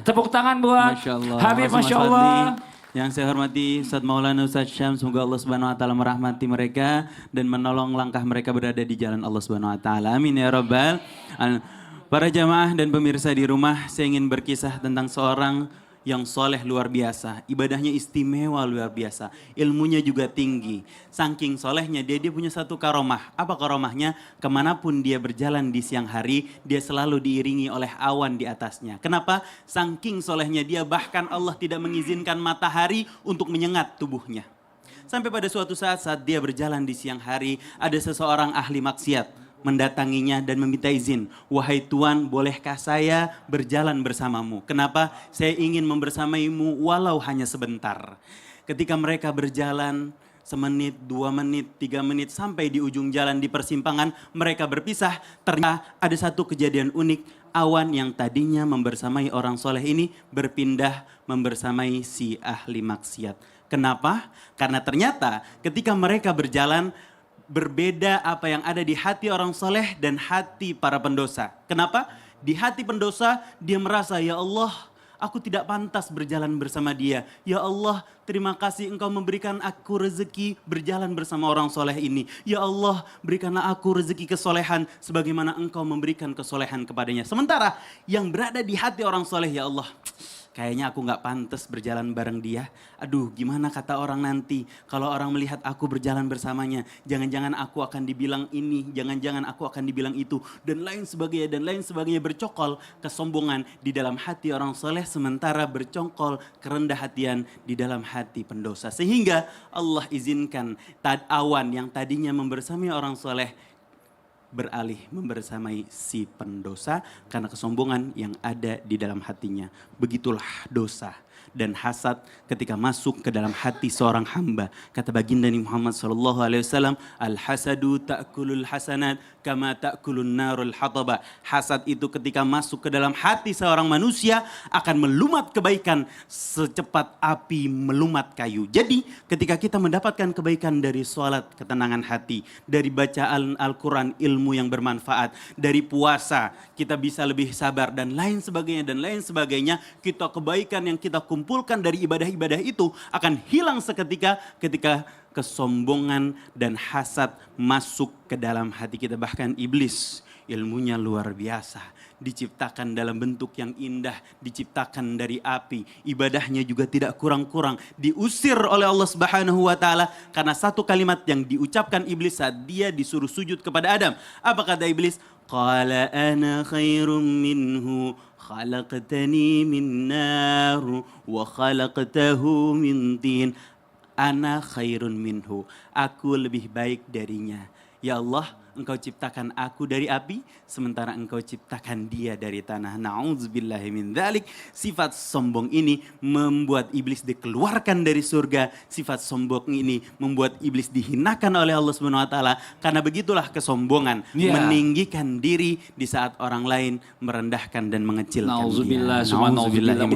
Tepuk tangan buat Masya Allah. Habib, Masya Allah. Yang saya hormati Ustadz Maulana Ustadz Syam, semoga Allah Subhanahu wa taala merahmati mereka dan menolong langkah mereka berada di jalan Allah Subhanahu wa taala. Amin ya rabbal alamin. Para jamaah dan pemirsa di rumah, saya ingin berkisah tentang seorang yang soleh luar biasa, ibadahnya istimewa luar biasa, ilmunya juga tinggi. Saking solehnya dia punya satu karomah. Apa karomahnya? Kemanapun dia berjalan di siang hari, dia selalu diiringi oleh awan di atasnya. Kenapa? Saking solehnya dia, bahkan Allah tidak mengizinkan matahari untuk menyengat tubuhnya. Sampai pada suatu saat dia berjalan di siang hari, ada seseorang ahli maksiat mendatanginya dan meminta izin. Wahai Tuan, bolehkah saya berjalan bersamamu? Kenapa? Saya ingin membersamaimu walau hanya sebentar. Ketika mereka berjalan semenit, 2 menit, 3 menit sampai di ujung jalan di persimpangan, mereka berpisah. Ternyata ada satu kejadian unik. Awan yang tadinya membersamai orang soleh ini berpindah membersamai si ahli maksiat. Kenapa? Karena ternyata ketika mereka berjalan, berbeda apa yang ada di hati orang soleh dan hati para pendosa. Kenapa? Di hati pendosa dia merasa, ya Allah, aku tidak pantas berjalan bersama dia. Ya Allah, terima kasih engkau memberikan aku rezeki berjalan bersama orang soleh ini. Ya Allah, berikanlah aku rezeki kesolehan sebagaimana engkau memberikan kesolehan kepadanya. Sementara yang berada di hati orang soleh, ya Allah, kayaknya aku gak pantas berjalan bareng dia. Aduh, gimana kata orang nanti kalau orang melihat aku berjalan bersamanya. Jangan-jangan aku akan dibilang ini, jangan-jangan aku akan dibilang itu. Dan lain sebagainya bercokol kesombongan di dalam hati orang soleh. Sementara bercongkol kerendah hatian di dalam hati pendosa. Sehingga Allah izinkan awan yang tadinya membersamai orang soleh beralih membersamai si pendosa karena kesombongan yang ada di dalam hatinya. Begitulah dosa dan hasad ketika masuk ke dalam hati seorang hamba. Kata baginda Nabi Muhammad SAW, al-hasadu ta'kulul hasanat kama ta'kulun narul hataba. Hasad itu ketika masuk ke dalam hati seorang manusia akan melumat kebaikan secepat api melumat kayu. Jadi ketika kita mendapatkan kebaikan dari sholat, ketenangan hati, dari bacaan Al-Quran, ilmu yang bermanfaat, dari puasa kita bisa lebih sabar dan lain sebagainya, kita kebaikan yang kita kumpulkan dari ibadah-ibadah itu akan hilang seketika ketika kesombongan dan hasad masuk ke dalam hati kita. Bahkan iblis ilmunya luar biasa, diciptakan dalam bentuk yang indah, diciptakan dari api, ibadahnya juga tidak kurang-kurang, diusir oleh Allah Subhanahu wa taala karena satu kalimat yang diucapkan iblis saat dia disuruh sujud kepada Adam. Apa kata iblis? Qala ana khairum minhu khalaqtani min nar wa khalaqtahu min tin. Ana khairun minhu, aku lebih baik darinya. Ya Allah, engkau ciptakan aku dari api, sementara engkau ciptakan dia dari tanah. Na'udzubillahi min dzalik. Sifat sombong ini membuat iblis dikeluarkan dari surga. Sifat sombong ini membuat iblis dihinakan oleh Allah Subhanahu wa taala. Karena begitulah kesombongan, meninggikan diri di saat orang lain merendahkan dan mengecilkan dia. Na'udzubillah, subhanallah.